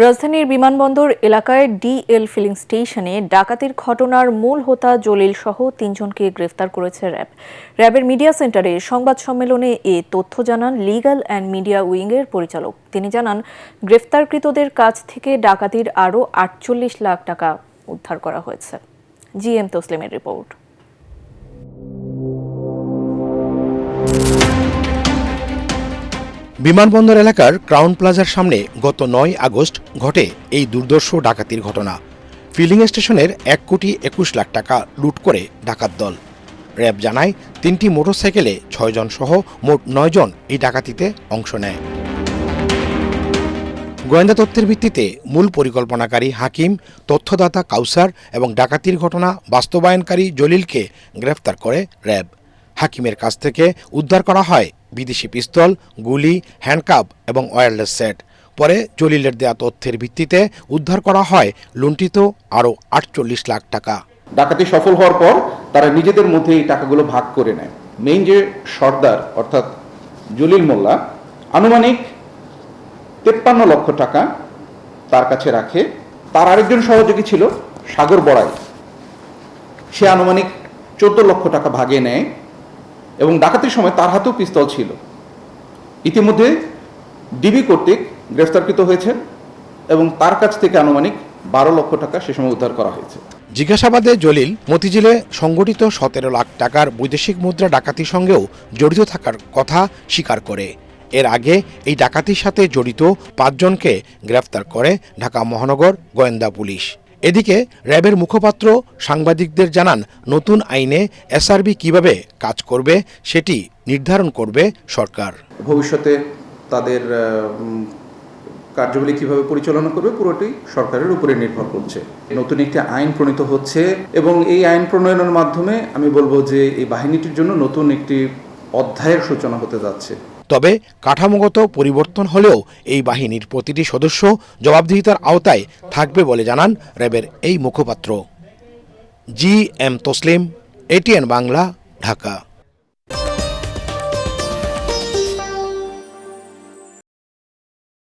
রাজধানীর বিমানবন্দর এলাকায় ডিএল ফিলিং স্টেশনে ডাকাতির ঘটনার মূল হোতা জলিল সহ ৩ জনকে গ্রেফতার করেছে র্যাব। র্যাবের মিডিয়া সেন্টারে সংবাদ সম্মেলনে এ তথ্য জানান লিগ্যাল অ্যান্ড মিডিয়া উইংয়ের পরিচালক। তিনি জানান, গ্রেফতারকৃতদের কাছ থেকে ডাকাতির আরও ৪৮ লাখ টাকা উদ্ধার করা হয়েছে। জিএম তসলিমের রিপোর্ট। বিমানবন্দর এলাকার ক্রাউন প্লাজার সামনে গত ৯ আগস্ট ঘটে এই দুর্ধর্ষ ডাকাতির ঘটনা। ফিলিং স্টেশনের ১,২১,০০,০০০ টাকা লুট করে ডাকাত দল। র্যাব জানায় ৩টি মোটরসাইকেলে ৬ জন সহ মোট ৯ জন এই ডাকাতিতে অংশ নেয়। গোয়েন্দা তথ্যের ভিত্তিতে মূল পরিকল্পনাকারী হাকিম, তথ্যদাতা কাউসার এবং ডাকাতির ঘটনা বাস্তবায়নকারী জলিলকে গ্রেফতার করে র্যাব। হাকিমের কাছ থেকে উদ্ধার করা হয় বিদেশি পিস্তল, গুলি, হ্যান্ডকাপ এবং ওয়্যারলেস সেট। পরে জলিলের দেয়া তথ্যের ভিত্তিতে উদ্ধার করা হয় লুণ্ঠিত আরও ৪৮ লাখ টাকা। ডাকাতি সফল হওয়ার পর তারা নিজেদের মধ্যে এই টাকাগুলো ভাগ করে নেয়। মেইন যে সর্দার অর্থাৎ জলিল মোল্লা আনুমানিক ৫৩ লক্ষ টাকা তার কাছে রাখে। তার আরেকজন সহযোগী ছিল সাগর বড়াই, সে আনুমানিক ১৪ লক্ষ টাকা ভাগে নেয় এবং ডাকাতির সময় তার হাতেও পিস্তল ছিল। ইতিমধ্যে ডিবি কর্তৃক গ্রেফতারকৃত হয়েছেন এবং তার কাছ থেকে আনুমানিক ১২ লক্ষ টাকা সে সময় উদ্ধার করা হয়েছে। জিজ্ঞাসাবাদে জলিল মতিঝিলে সংগঠিত ১৭ লাখ টাকার বৈদেশিক মুদ্রা ডাকাতির সঙ্গেও জড়িত থাকার কথা স্বীকার করে। এর আগে এই ডাকাতির সাথে জড়িত ৫ জনকে গ্রেফতার করে ঢাকা মহানগর গোয়েন্দা পুলিশ। এদিকে র্যাবের মুখপাত্র সাংবাদিকদের জানান, নতুন আইনে এসআরবি কিভাবে কাজ করবে সেটি নির্ধারণ করবে সরকার। ভবিষ্যতে তাদের কার্যাবলী কিভাবে পরিচালনা করবে পুরোটি সরকারের উপরে নির্ভর করছে। নতুন একটি আইন প্রণীত হচ্ছে এবং এই আইন প্রণয়নের মাধ্যমে আমি বলবো যে এই বাহিনীটির জন্য নতুন একটি অধ্যায়ের সূচনা হতে যাচ্ছে। তবে কাঠামোগত পরিবর্তন হলেও এই বাহিনীর প্রতিটি সদস্য জবাবদিহিতার আওতায় থাকবে বলে জানান র্যাবের এই মুখপাত্র। GM Taslim, ATN Bangla, Dhaka.